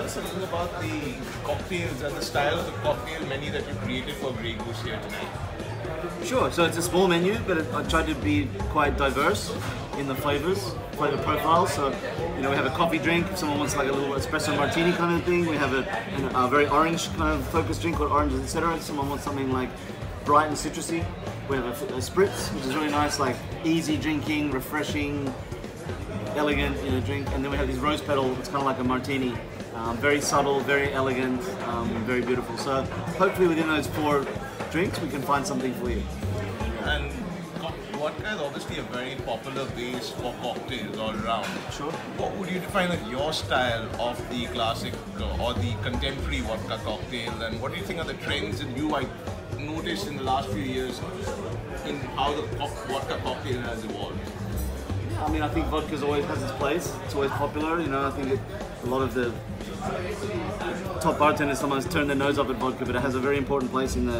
tell us a little about the cocktails and the style of the cocktail menu that you created for Grey Goose here tonight? Sure, so it's a small menu, but I tried to be quite diverse in the flavor profiles. So, we have a coffee drink, if someone wants like a little espresso martini kind of thing. We have a very orange kind of focused drink called oranges, etc. If someone wants something like bright and citrusy, we have a spritz, which is really nice, like easy drinking, refreshing, elegant drink. And then we have this rose petal, it's kind of like a martini. Very subtle, very elegant, very beautiful. So hopefully within those 4 drinks we can find something for you. And vodka is obviously a very popular base for cocktails all around. Sure. What would you define as your style of the classic or the contemporary vodka cocktail, and what do you think are the trends that you might notice in the last few years in how the vodka cocktail has evolved? I mean, I think vodka always has its place. It's always popular. I think a lot of the top bartenders sometimes turn their nose up at vodka, but it has a very important place in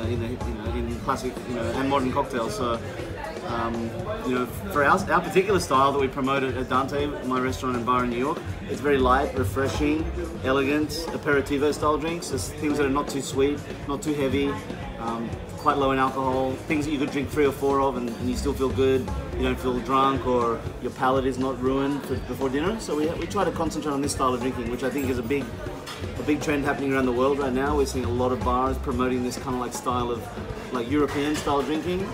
classic and modern cocktails. So, for our particular style that we promote at Dante, my restaurant and bar in New York, it's very light, refreshing, elegant, aperitivo style drinks. It's things that are not too sweet, not too heavy, quite low in alcohol, things that you could drink 3 or 4 of and you still feel good. You don't feel drunk or your palate is not ruined before dinner. So we try to concentrate on this style of drinking, which I think is a big trend happening around the world right now. We're seeing a lot of bars promoting this kind of like style of like European style drinking.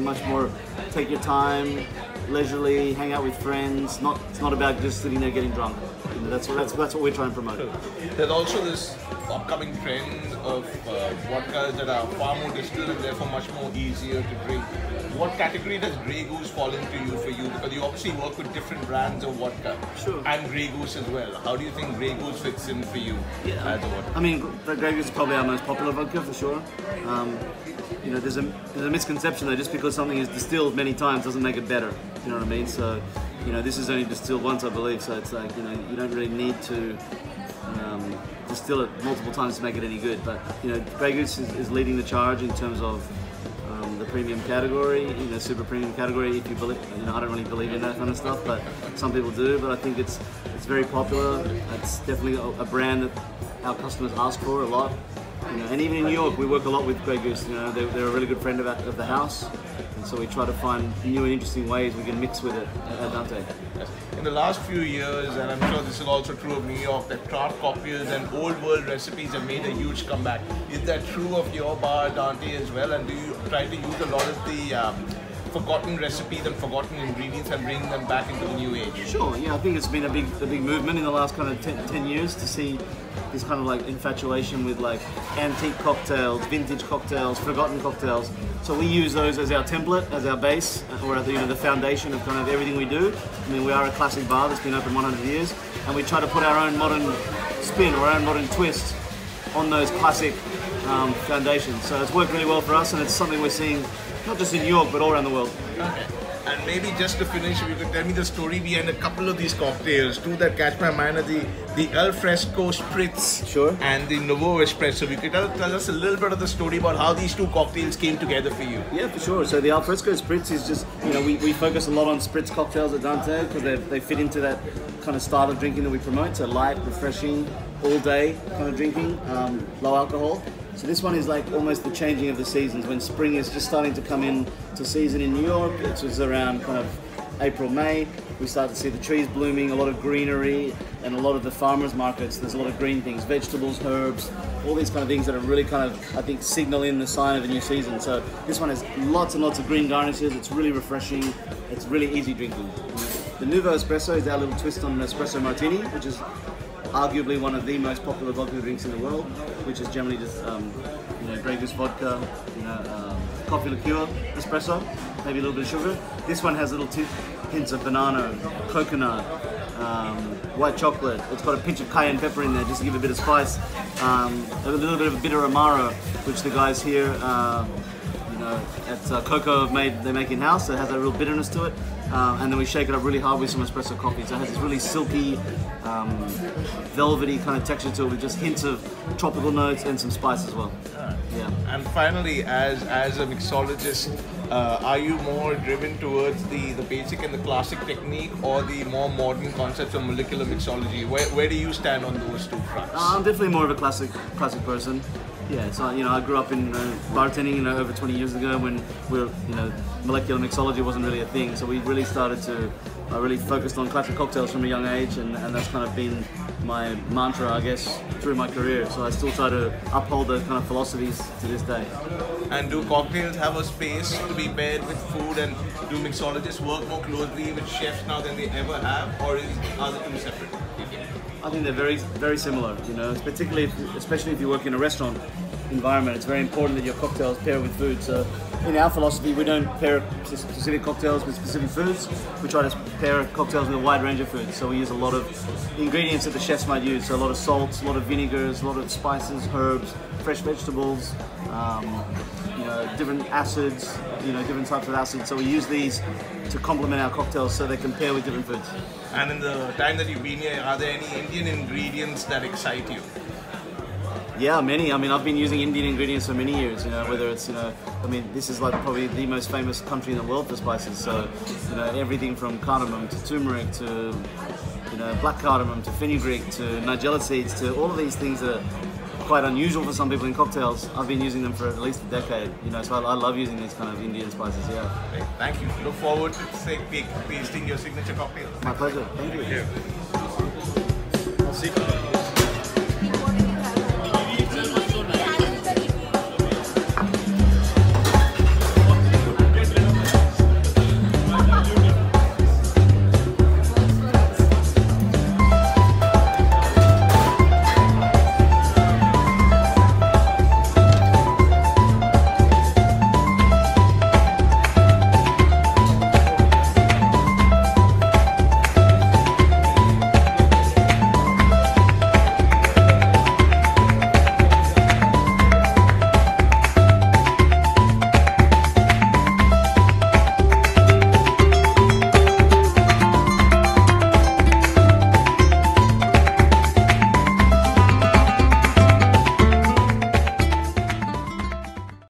Much more take your time, leisurely, hang out with friends. It's not about just sitting there getting drunk. That's what we're trying to promote. There's also this upcoming trend of vodkas that are far more distilled and therefore much more easier to drink. What category does Grey Goose fall into for you? Because you obviously work with different brands of vodka. Sure. And Grey Goose as well. How do you think Grey Goose fits in for you as a vodka? I mean, Grey Goose is probably our most popular vodka for sure. There's a misconception though, just because something is distilled many times doesn't make it better. You know what I mean? So, this is only distilled once, I believe. So it's like, you don't really need to distill it multiple times to make it any good. But Grey Goose is leading the charge in terms of the premium category, super premium category. If you believe, I don't really believe in that kind of stuff, but some people do. But I think it's very popular. It's definitely a brand that our customers ask for a lot. And even in New York, we work a lot with Grey Goose. They're a really good friend of the house, and so we try to find new and interesting ways we can mix with it at Dante. Yes. In the last few years, and I'm sure this is also true of New York, that craft cocktails and old world recipes have made a huge comeback. Is that true of your bar, Dante, as well? And do you try to use a lot of the forgotten recipes and forgotten ingredients and bring them back into the new age? Sure, yeah, I think it's been a big movement in the last kind of 10 years to see this kind of like infatuation with like antique cocktails, vintage cocktails, forgotten cocktails. So we use those as our template, as our base, or the foundation of kind of everything we do. I mean, we are a classic bar that's been open 100 years, and we try to put our own modern spin or our own modern twist on those classic foundations. So it's worked really well for us, and it's something we're seeing not just in New York, but all around the world. Okay. And maybe just to finish, if you could tell me the story behind a couple of these cocktails. Two that catch my mind are the Al Fresco Spritz, sure, and the Nouveau Espresso. You could tell us a little bit of the story about how these two cocktails came together for you. Yeah, for sure. So the Al Fresco Spritz is just, we focus a lot on Spritz cocktails at Dante because they fit into that kind of style of drinking that we promote. So light, refreshing, all day kind of drinking, low alcohol. So this one is like almost the changing of the seasons when spring is just starting to come in to season in New York. It was around kind of April, May. We start to see the trees blooming, a lot of greenery, and a lot of the farmers markets. There's a lot of green things, vegetables, herbs, all these kind of things that are really kind of, I think, signaling the sign of a new season. So this one has lots and lots of green garnishes. It's really refreshing. It's really easy drinking. The Nouveau Espresso is our little twist on an espresso martini, which is arguably one of the most popular vodka drinks in the world, which is generally just Grey Goose vodka, coffee liqueur, espresso, maybe a little bit of sugar. This one has little hints of banana, coconut, white chocolate. It's got a pinch of cayenne pepper in there just to give a bit of spice. A little bit of a bitter amaro, which the guys here at Koko they make in-house, so it has a real bitterness to it. And then we shake it up really hard with some espresso coffee. So it has this really silky, velvety kind of texture to it with just hints of tropical notes and some spice as well. Yeah. And finally, as a mixologist, Are you more driven towards the basic and the classic technique, or the more modern concepts of molecular mixology? Where do you stand on those two fronts? I'm definitely more of a classic person. Yeah, so I grew up in bartending over 20 years ago when molecular mixology wasn't really a thing. So we really started to really focused on classic cocktails from a young age, and that's kind of been my mantra, I guess, through my career. So I still try to uphold those kind of philosophies to this day. And do cocktails have a space to be paired with food, and do mixologists work more closely with chefs now than they ever have, or are the two separate? I think they're very, very similar. Especially if you work in a restaurant environment, it's very important that your cocktails pair with food. So in our philosophy, we don't pair specific cocktails with specific foods. We try to pair cocktails with a wide range of foods. So we use a lot of ingredients that the chefs might use. So a lot of salts, a lot of vinegars, a lot of spices, herbs, fresh vegetables, different acids, different types of acids. So we use these to complement our cocktails so they can pair with different foods. And in the time that you've been here, are there any Indian ingredients that excite you? Yeah, many. I mean, I've been using Indian ingredients for many years, whether it's, this is like probably the most famous country in the world for spices. So, everything from cardamom to turmeric to, black cardamom to fenugreek to nigella seeds to all of these things that are quite unusual for some people in cocktails. I've been using them for at least a decade, so I love using these kind of Indian spices, yeah. Great. Thank you. Look forward to tasting your signature cocktail. My pleasure. Thank you. I'll see you.